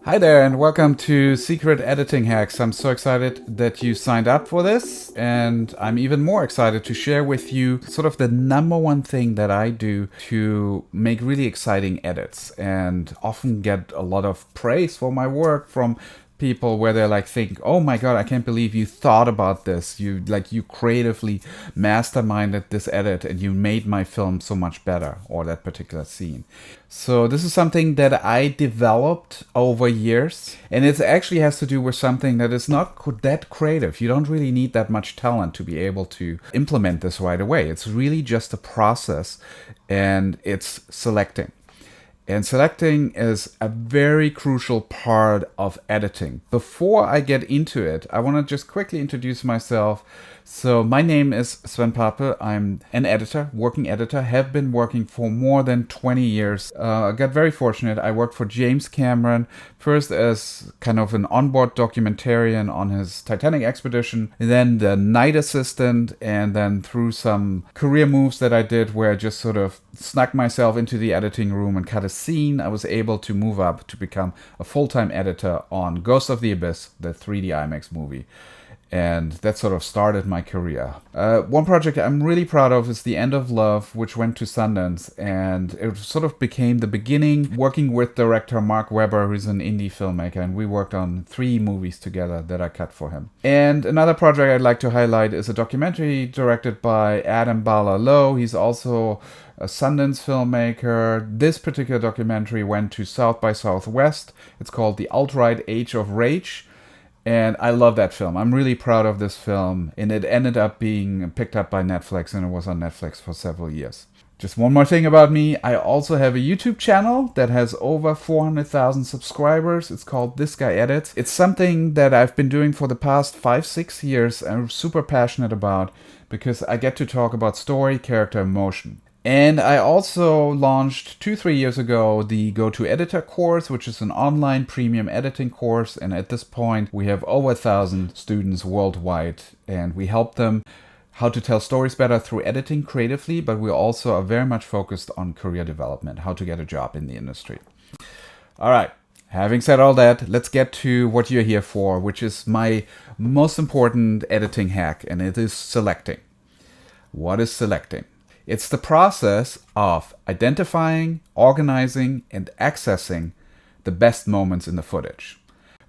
Hi there, and welcome to Secret Editing Hacks. I'm so excited that you signed up for this, and I'm even more excited to share with you sort of the number one thing that I do to make really exciting edits, and often get a lot of praise for my work from people where they're like think, oh my god, I can't believe you thought about this, you creatively masterminded this edit and you made my film so much better, or that particular scene. So this is something that I developed over years, and it actually has to do with something that is not that creative. You don't really need that much talent to be able to implement this right away. It's really just a process, and it's selecting. And selecting is a very crucial part of editing. Before I get into it, I want to just quickly introduce myself. So my name is Sven Pape. I'm an editor, working editor, have been working for more than 20 years. I got very fortunate. I worked for James Cameron, first as kind of an onboard documentarian on his Titanic expedition, then the night assistant, and then through some career moves that I did where I just sort of snuck myself into the editing room and cut a scene, I was able to move up to become a full-time editor on Ghost of the Abyss, the 3D IMAX movie. And that sort of started my career. One project I'm really proud of is The End of Love, which went to Sundance, and it sort of became the beginning working with director Mark Webber, who's an indie filmmaker, and we worked on 3 movies together that I cut for him. And another project I'd like to highlight is a documentary directed by Adam Bala-Low. He's also a Sundance filmmaker. This particular documentary went to South by Southwest. It's called The Alt-Right Age of Rage. And I love that film. I'm really proud of this film. And it ended up being picked up by Netflix, and it was on Netflix for several years. Just one more thing about me. I also have a YouTube channel that has over 400,000 subscribers. It's called This Guy Edits. It's something that I've been doing for the past 5-6 years. I'm super passionate about because I get to talk about story, character, emotion. And I also launched 2-3 years ago the Go-To-Editor course, which is an online premium editing course. And at this point, we have over 1,000 students worldwide, and we help them how to tell stories better through editing creatively, but we also are very much focused on career development, how to get a job in the industry. All right. Having said all that, let's get to what you're here for, which is my most important editing hack, and it is selecting. What is selecting? It's the process of identifying, organizing, and accessing the best moments in the footage.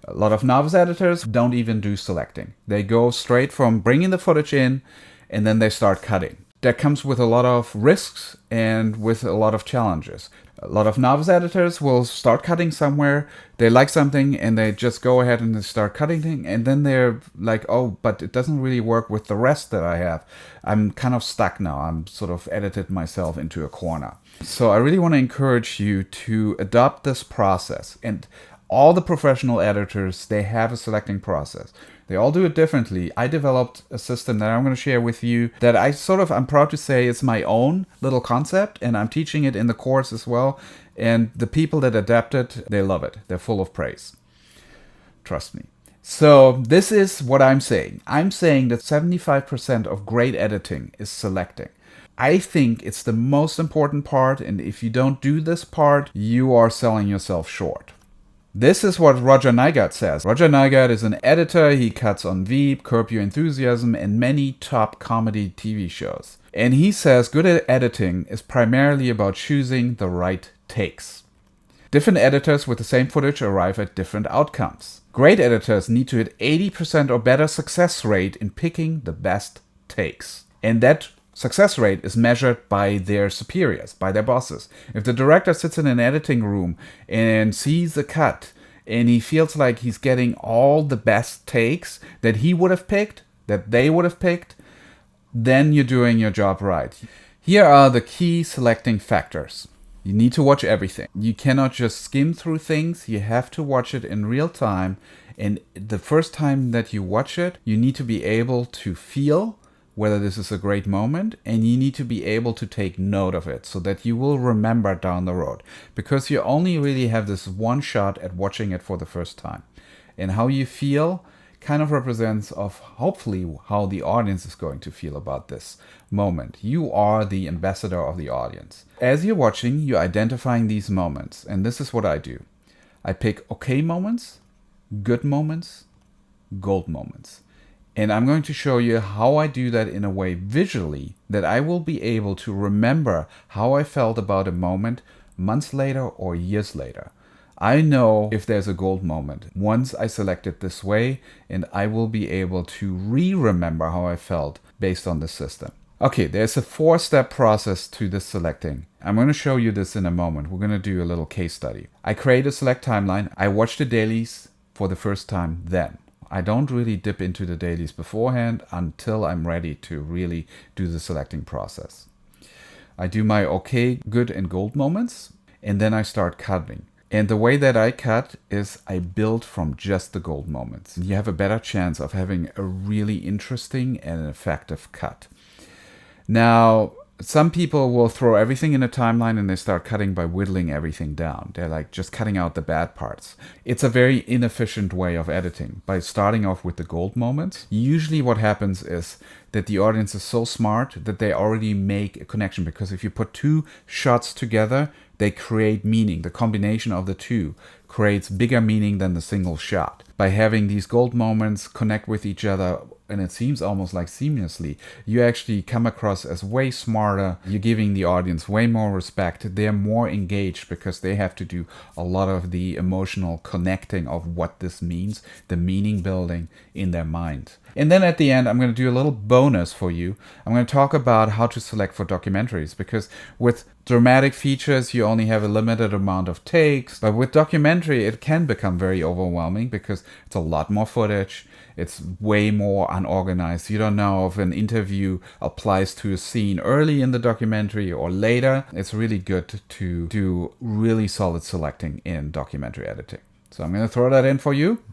A lot of novice editors don't even do selecting. They go straight from bringing the footage in, and then they start cutting. That comes with a lot of risks and with a lot of challenges. A lot of novice editors will start cutting somewhere, they like something, and they just go ahead and they start cutting, and then they're like, oh, but it doesn't really work with the rest that I have. I'm kind of stuck now. I'm sort of edited myself into a corner. So I really want to encourage you to adopt this process. And all the professional editors, they have a selecting process. They all do it differently. I developed a system that I'm going to share with you that I'm proud to say it's my own little concept, and I'm teaching it in the course as well. And the people that adapt it, they love it. They're full of praise. Trust me. So this is what I'm saying. I'm saying that 75% of great editing is selecting. I think it's the most important part, and if you don't do this part, you are selling yourself short. This is what Roger Nygard says. Roger Nygard is an editor. He cuts on Veep, Curb Your Enthusiasm, and many top comedy TV shows. And he says good editing is primarily about choosing the right takes. Different editors with the same footage arrive at different outcomes. Great editors need to hit 80% or better success rate in picking the best takes. And that success rate is measured by their superiors, by their bosses. If the director sits in an editing room and sees the cut and he feels like he's getting all the best takes that he would have picked, that they would have picked, then you're doing your job right. Here are the key selecting factors. You need to watch everything. You cannot just skim through things. You have to watch it in real time. And the first time that you watch it, you need to be able to feel whether this is a great moment, and you need to be able to take note of it so that you will remember down the road, because you only really have this one shot at watching it for the first time. And how you feel kind of represents of hopefully how the audience is going to feel about this moment. You are the ambassador of the audience. As you're watching, you're identifying these moments, and this is what I do. I pick okay moments, good moments, gold moments. And I'm going to show you how I do that in a way visually that I will be able to remember how I felt about a moment months later or years later. I know if there's a gold moment once I select it this way, and I will be able to re-remember how I felt based on the system. Okay, there's a 4-step process to this selecting. I'm going to show you this in a moment. We're going to do a little case study. I create a select timeline. I watch the dailies for the first time then. I don't really dip into the dailies beforehand until I'm ready to really do the selecting process. I do my okay, good, and gold moments, and then I start cutting. And the way that I cut is I build from just the gold moments. You have a better chance of having a really interesting and effective cut. Now, some people will throw everything in a timeline and they start cutting by whittling everything down. They're like just cutting out the bad parts. It's a very inefficient way of editing. By starting off with the gold moments, usually what happens is that the audience is so smart that they already make a connection, because if you put two shots together, they create meaning. The combination of the two creates bigger meaning than the single shot. By having these gold moments connect with each other, and it seems almost like seamlessly, you actually come across as way smarter. You're giving the audience way more respect. They're more engaged because they have to do a lot of the emotional connecting of what this means, the meaning building in their mind. And then at the end, I'm going to do a little bonus for you. I'm going to talk about how to select for documentaries, because with dramatic features, you only have a limited amount of takes. But with documentary, it can become very overwhelming because it's a lot more footage. It's way more unorganized. You don't know if an interview applies to a scene early in the documentary or later. It's really good to do really solid selecting in documentary editing. So I'm going to throw that in for you.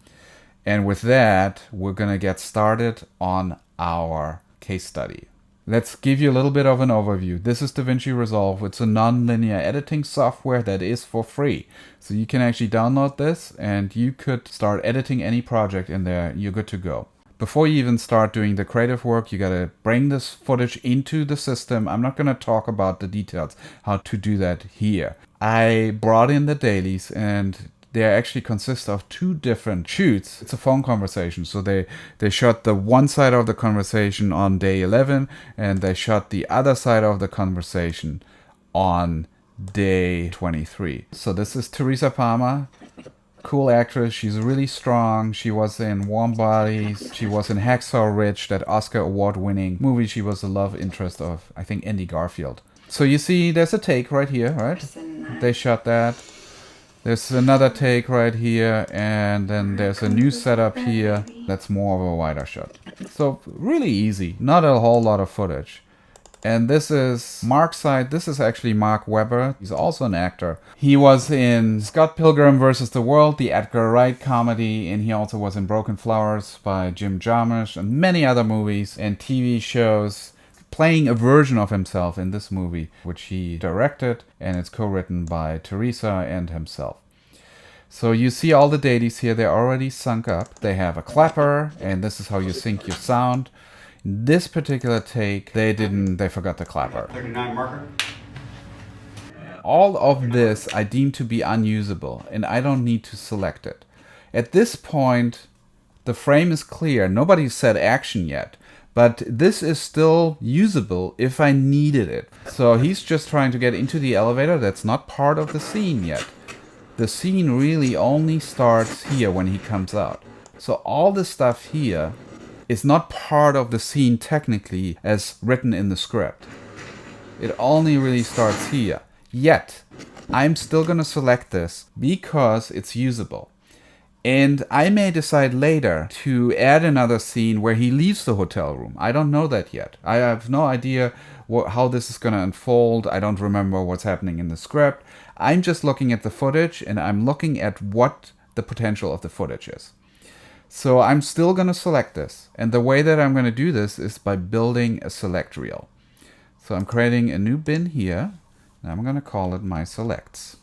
And with that, we're going to get started on our case study. Let's give you a little bit of an overview. This is DaVinci Resolve. It's a non-linear editing software that is for free. So you can actually download this and you could start editing any project in there. You're good to go. Before you even start doing the creative work, you got to bring this footage into the system. I'm not going to talk about the details, how to do that here. I brought in the dailies, and they actually consist of 2 different shoots. It's a phone conversation. So they shot the one side of the conversation on day 11, and they shot the other side of the conversation on day 23. So this is Teresa Palmer. Cool actress. She's really strong. She was in Warm Bodies. She was in Hacksaw Ridge, that Oscar award-winning movie. She was the love interest of, I think, Andy Garfield. So you see there's a take right here, right? They shot that. There's another take right here, and then there's a new setup here. That's more of a wider shot. So really easy, not a whole lot of footage. And this is Mark's side. This is actually Mark Webber. He's also an actor. He was in Scott Pilgrim vs. the World, the Edgar Wright comedy, and he also was in Broken Flowers by Jim Jarmusch, and many other movies and TV shows, playing a version of himself in this movie, which he directed, and it's co-written by Teresa and himself. So you see all the dailies here, they're already sunk up. They have a clapper, and this is how you sync your sound. In this particular take, they forgot the clapper. 39 marker. All of this I deem to be unusable, and I don't need to select it. At this point, the frame is clear. Nobody said action yet. But this is still usable if I needed it. So he's just trying to get into the elevator. That's not part of the scene yet. The scene really only starts here when he comes out. So all the stuff here is not part of the scene technically as written in the script. It only really starts here. Yet, I'm still going to select this because it's usable. And I may decide later to add another scene where he leaves the hotel room. I don't know that yet. I have no idea how this is going to unfold. I don't remember what's happening in the script. I'm just looking at the footage, and I'm looking at what the potential of the footage is. So I'm still going to select this. And the way that I'm going to do this is by building a select reel. So I'm creating a new bin here, and I'm going to call it my selects.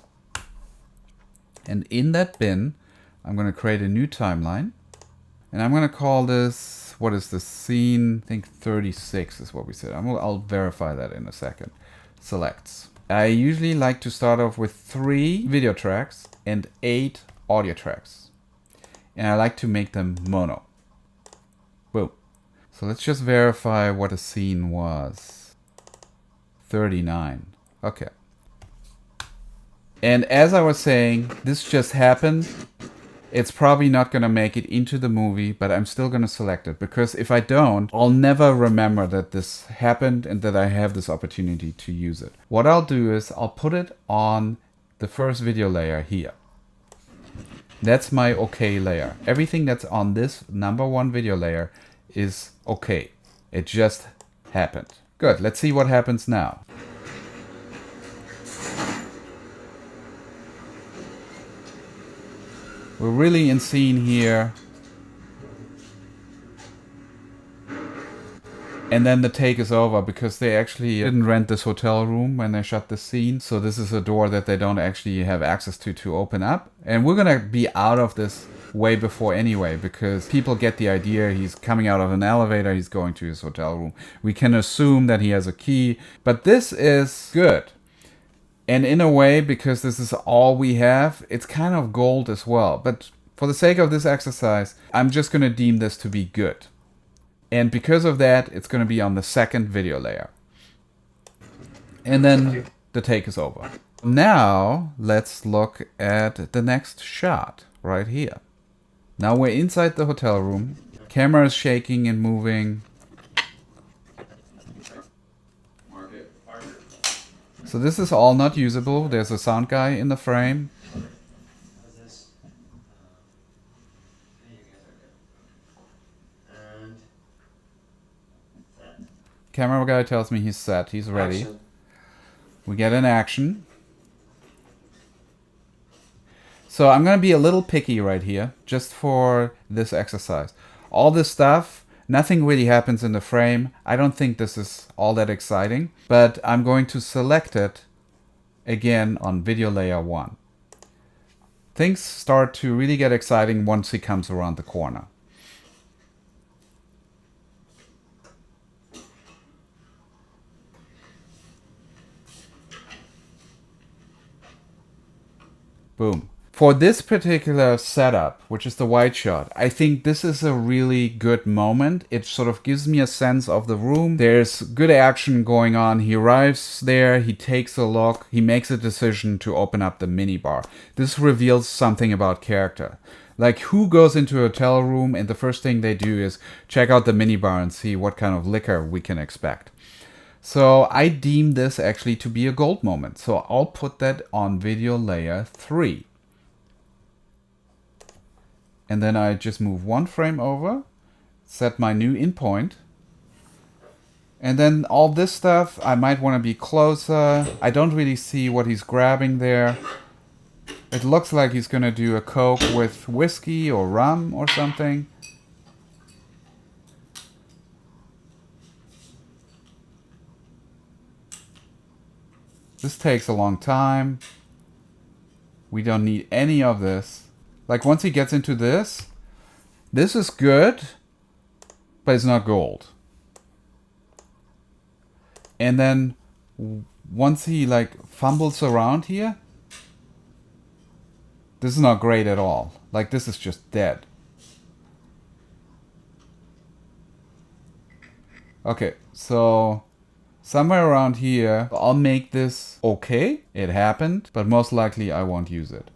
And in that bin, I'm going to create a new timeline, and I'm going to call this, what is this, scene, I think 36 is what we said. I'll verify that in a second. Selects. I usually like to start off with 3 video tracks and 8 audio tracks. And I like to make them mono. Boom. So let's just verify what the scene was. 39. Okay. And as I was saying, this just happened. It's probably not going to make it into the movie, but I'm still going to select it. Because if I don't, I'll never remember that this happened and that I have this opportunity to use it. What I'll do is I'll put it on the first video layer here. That's my okay layer. Everything that's on this #1 video layer is okay. It just happened. Good, let's see what happens now. We're really in scene here. And then the take is over because they actually didn't rent this hotel room when they shot the scene. So this is a door that they don't actually have access to open up. And we're going to be out of this way before anyway, because people get the idea he's coming out of an elevator, he's going to his hotel room. We can assume that he has a key, but this is good. And in a way, because this is all we have, it's kind of gold as well. But for the sake of this exercise, I'm just going to deem this to be good. And because of that, it's going to be on the second video layer. And then the take is over. Now, let's look at the next shot right here. Now we're inside the hotel room. Camera is shaking and moving. So this is all not usable. There's a sound guy in the frame. Camera guy tells me he's set. He's ready. Action. We get an action. So I'm going to be a little picky right here, just for this exercise. All this stuff, nothing really happens in the frame. I don't think this is all that exciting, but I'm going to select it again on video layer 1. Things start to really get exciting once he comes around the corner. Boom. For this particular setup, which is the wide shot, I think this is a really good moment. It sort of gives me a sense of the room. There's good action going on. He arrives there, he takes a look, he makes a decision to open up the minibar. This reveals something about character. Like, who goes into a hotel room and the first thing they do is check out the minibar and see what kind of liquor we can expect. So I deem this actually to be a gold moment. So I'll put that on video layer 3. And then I just move one frame over, set my new in point. And then all this stuff, I might want to be closer. I don't really see what he's grabbing there. It looks like he's going to do a Coke with whiskey or rum or something. This takes a long time. We don't need any of this. Like, once he gets into this is good, but it's not gold. And then once he like fumbles around here, this is not great at all. Like, this is just dead. Okay, so somewhere around here, I'll make this okay. It happened, but most likely I won't use it.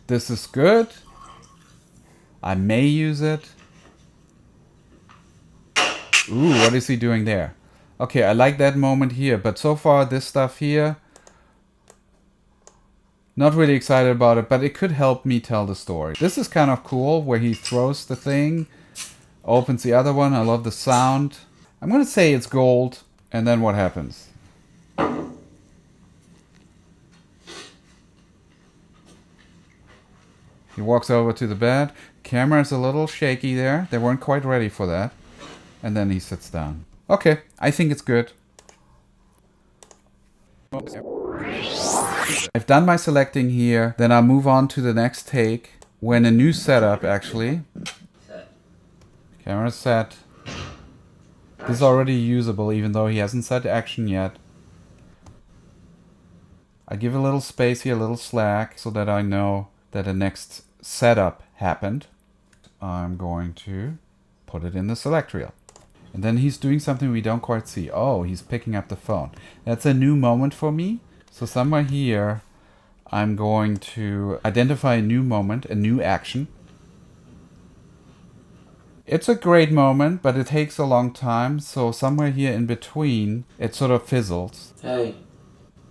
This is good. I may use it. Ooh, what is he doing there? Okay, I like that moment here, but so far this stuff here, not really excited about it, but it could help me tell the story. This is kind of cool, where he throws the thing, opens the other one. I love the sound. I'm gonna say it's gold, and then what happens? He walks over to the bed. Camera's a little shaky there. They weren't quite ready for that. And then he sits down. Okay, I think it's good. I've done my selecting here. Then I'll move on to the next take. We're in a new setup, actually. Camera's set. This is already usable, even though he hasn't set action yet. I give a little space here, a little slack, so that I know that the next setup happened. I'm going to put it in the select reel. And then he's doing something we don't quite see. Oh, he's picking up the phone. That's a new moment for me. So somewhere here, I'm going to identify a new moment, a new action. It's a great moment, but it takes a long time. So somewhere here in between, it sort of fizzles. Hey.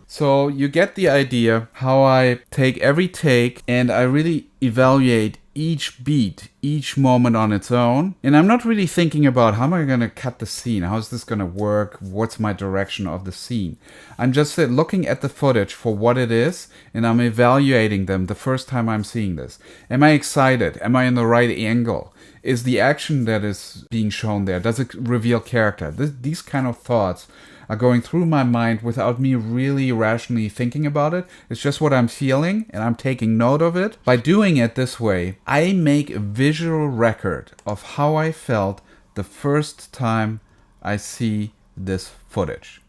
So you get the idea how I take every take and I really evaluate each beat, each moment on its own. And I'm not really thinking about how am I going to cut the scene? How is this going to work? What's my direction of the scene? I'm just looking at the footage for what it is and I'm evaluating them the first time I'm seeing this. Am I excited? Am I in the right angle? Is the action that is being shown there, does it reveal character? These kind of thoughts are going through my mind without me really rationally thinking about it. It's just what I'm feeling and I'm taking note of it. By doing it this way, I make a visual record of how I felt the first time I see this footage.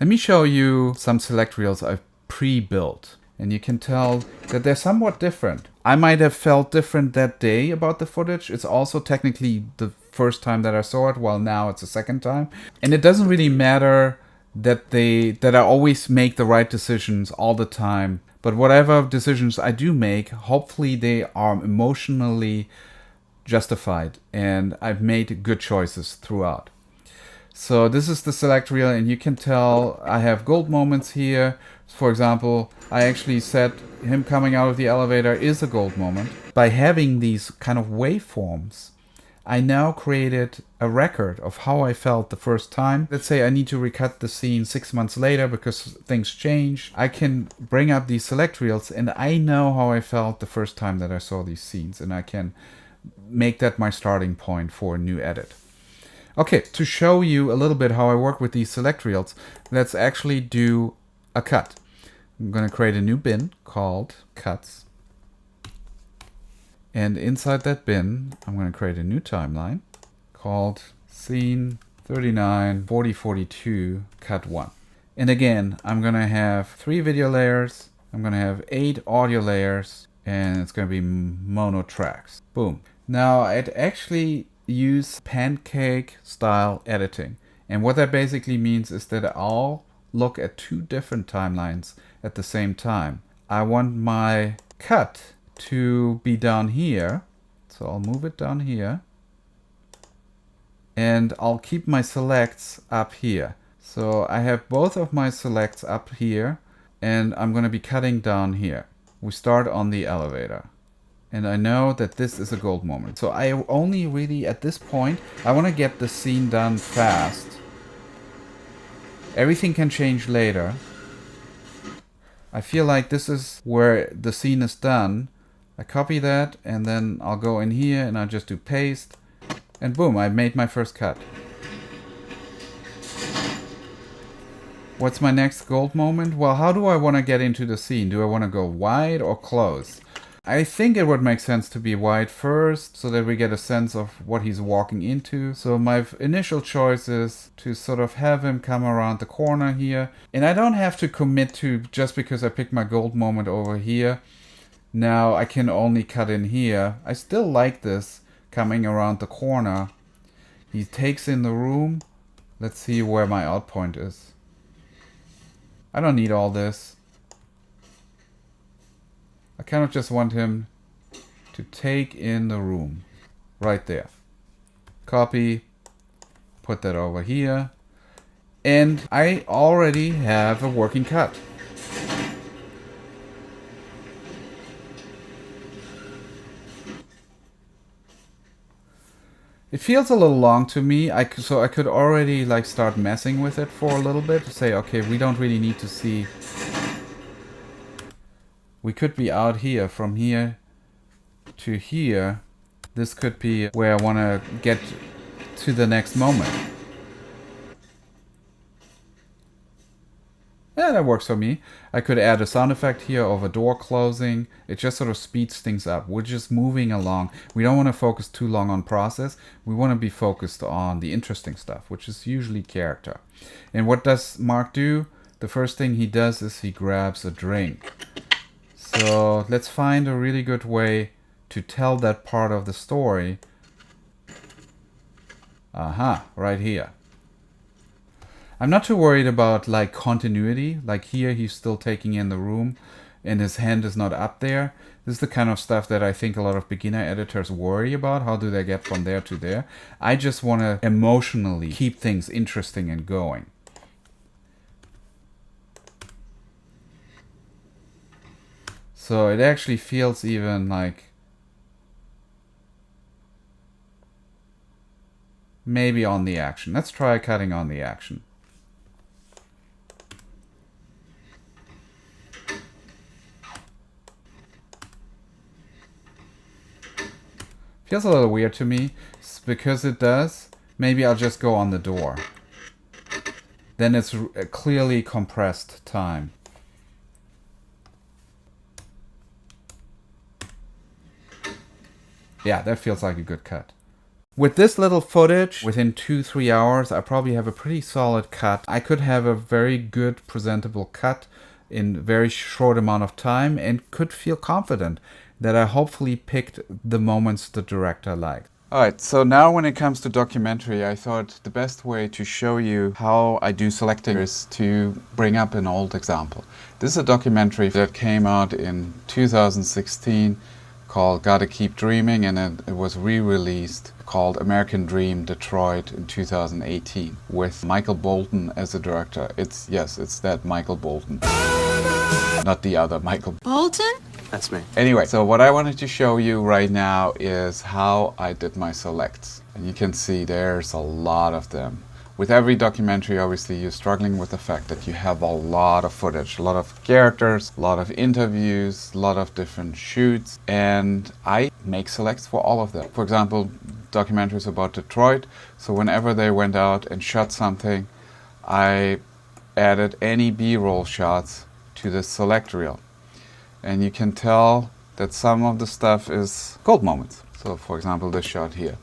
Let me show you some select reels I've pre-built. And you can tell that they're somewhat different. I might have felt different that day about the footage. It's also technically the first time that I saw it, while now it's the second time. And it doesn't really matter that I always make the right decisions all the time. But whatever decisions I do make, hopefully they are emotionally justified and I've made good choices throughout. So this is the select reel and you can tell I have gold moments here. For example, I actually said him coming out of the elevator is a gold moment. By having these kind of waveforms, I now created a record of how I felt the first time. Let's say I need to recut the scene 6 months later because things change. I can bring up these select reels and I know how I felt the first time that I saw these scenes and I can make that my starting point for a new edit. Okay, to show you a little bit how I work with these select reels, let's actually do a cut. I'm going to create a new bin called cuts. And inside that bin, I'm going to create a new timeline called scene 39 4042 cut 1. And again, I'm going to have 3 video layers. I'm going to have 8 audio layers and it's going to be mono tracks. Boom. Now I'd actually use pancake style editing. And what that basically means is that I'll look at 2 different timelines at the same time. I want my cut to be down here. So I'll move it down here. And I'll keep my selects up here. So I have both of my selects up here and I'm going to be cutting down here. We start on the elevator. And I know that this is a gold moment. So I only really, at this point, I want to get the scene done fast. Everything can change later. I feel like this is where the scene is done. I copy that and then I'll go in here and I'll just do paste. And boom, I made my first cut. What's my next gold moment? Well, how do I want to get into the scene? Do I want to go wide or close? I think it would make sense to be wide first so that we get a sense of what he's walking into. So my initial choice is to sort of have him come around the corner here. And I don't have to commit to just because I picked my gold moment over here. Now I can only cut in here. I still like this coming around the corner. He takes in the room. Let's see where my out point is. I don't need all this. I kind of just want him to take in the room right there. Copy, put that over here, and I already have a working cut. It feels a little long to me, so I could already like start messing with it for a little bit to say, okay, we don't really need to see. We could be out here, from here to here. This could be where I want to get to the next moment. Yeah, that works for me. I could add a sound effect here of a door closing. It just sort of speeds things up. We're just moving along. We don't want to focus too long on process. We want to be focused on the interesting stuff, which is usually character. And what does Mark do? the first thing he does is he grabs a drink. So let's find a really good way to tell that part of the story. Aha, right here. I'm not too worried about like continuity. Like here he's still taking in the room and his hand is not up there. This is the kind of stuff that I think a lot of beginner editors worry about. How do they get from there to there? I just want to emotionally keep things interesting and going. So it actually feels even like maybe on the action. Let's try cutting on the action. Feels a little weird to me. Because it does, maybe I'll just go on the door. Then it's a clearly compressed time. Yeah, that feels like a good cut. With this little footage, within 2-3 hours, I probably have a pretty solid cut. I could have a very good presentable cut in a very short amount of time and could feel confident that I hopefully picked the moments the director liked. Alright, so now when it comes to documentary, I thought the best way to show you how I do selecting is to bring up an old example. This is a documentary that came out in 2016 called Gotta Keep Dreaming, and it was re-released called American Dream Detroit in 2018 with Michael Bolton as the director. It's that Michael Bolton, not the other Michael Bolton? That's me. Anyway, so what I wanted to show you right now is how I did my selects. And you can see there's a lot of them. With every documentary, obviously, you're struggling with the fact that you have a lot of footage, a lot of characters, a lot of interviews, a lot of different shoots, and I make selects for all of them. For example, documentaries about Detroit, so whenever they went out and shot something, I added any B-roll shots to the select reel. And you can tell that some of the stuff is gold moments. So, for example, this shot here.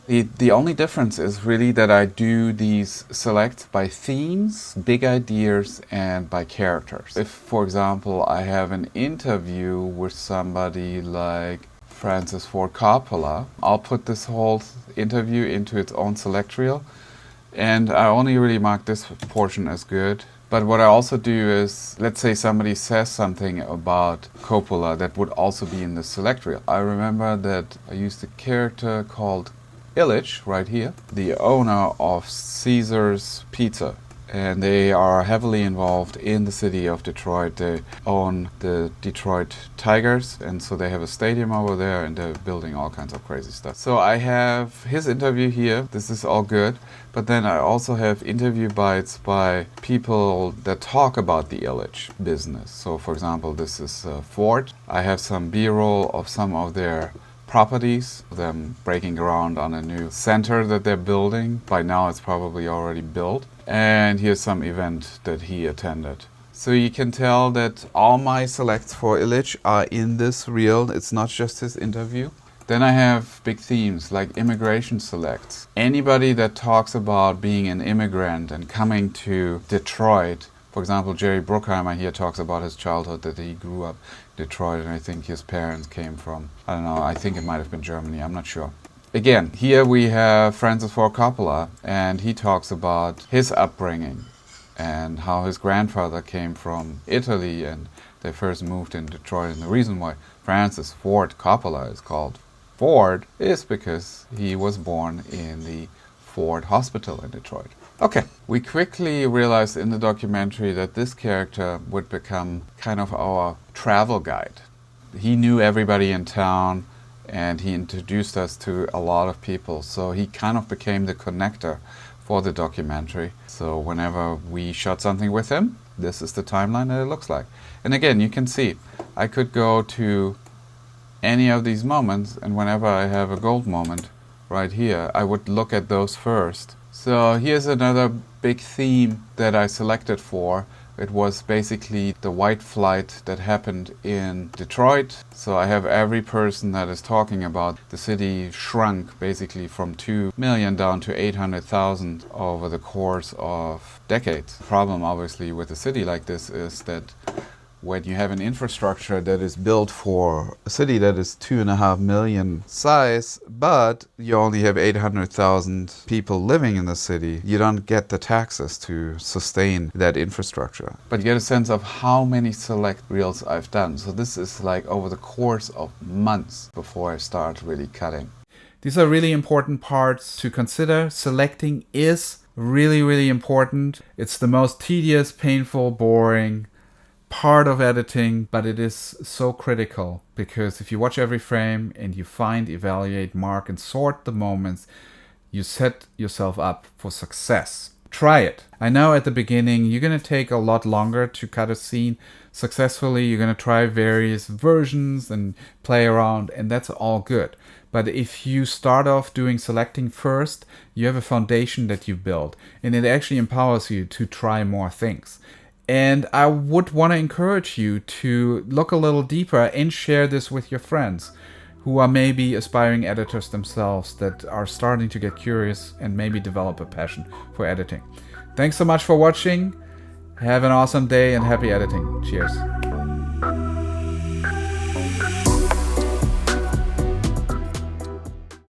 The only difference is really that I do these selects by themes, big ideas, and by characters. If, for example, I have an interview with somebody like Francis Ford Coppola, I'll put this whole interview into its own select reel, and I only really mark this portion as good. But what I also do is, let's say somebody says something about Coppola that would also be in the select reel. I remember that I used a character called Illich, right here, the owner of Caesar's Pizza. And they are heavily involved in the city of Detroit. They own the Detroit Tigers, and so they have a stadium over there, and they're building all kinds of crazy stuff. So I have his interview here. This is all good. But then I also have interview bites by people that talk about the Illich business. So for example, this is Ford. I have some B-roll of some of their properties, them breaking ground on a new center that they're building. By now it's probably already built. And here's some event that he attended. So you can tell that all my selects for Illich are in this reel. It's not just his interview. Then I have big themes like immigration selects. Anybody that talks about being an immigrant and coming to Detroit, for example, Jerry Bruckheimer here talks about his childhood, that he grew up in Detroit, and I think his parents came from, I don't know, I think it might have been Germany, I'm not sure. Again, here we have Francis Ford Coppola, and he talks about his upbringing and how his grandfather came from Italy and they first moved in Detroit. And the reason why Francis Ford Coppola is called Ford is because he was born in the Ford Hospital in Detroit. Okay, we quickly realized in the documentary that this character would become kind of our travel guide. He knew everybody in town and he introduced us to a lot of people, so he kind of became the connector for the documentary. So whenever we shot something with him, this is the timeline that it looks like. And again, you can see, I could go to any of these moments, and whenever I have a gold moment right here, I would look at those first. So here's another big theme that I selected for, It was basically the white flight that happened in Detroit. So I have every person that is talking about the city shrunk basically from 2 million down to 800,000 over the course of decades. The problem obviously with a city like this is that when you have an infrastructure that is built for a city that is 2.5 million size, but you only have 800,000 people living in the city, you don't get the taxes to sustain that infrastructure. But you get a sense of how many select reels I've done. So this is like over the course of months before I start really cutting. These are really important parts to consider. Selecting is really, really important. It's the most tedious, painful, boring part of editing, but it is so critical, because if you watch every frame and you find, evaluate, mark, and sort the moments, you set yourself up for success. Try it. I know at the beginning you're going to take a lot longer to cut a scene successfully. You're going to try various versions and play around, and that's all good. But if you start off doing selecting first, you have a foundation that you build, and it actually empowers you to try more things. And I would want to encourage you to look a little deeper and share this with your friends who are maybe aspiring editors themselves that are starting to get curious and maybe develop a passion for editing. Thanks so much for watching. Have an awesome day and happy editing. Cheers.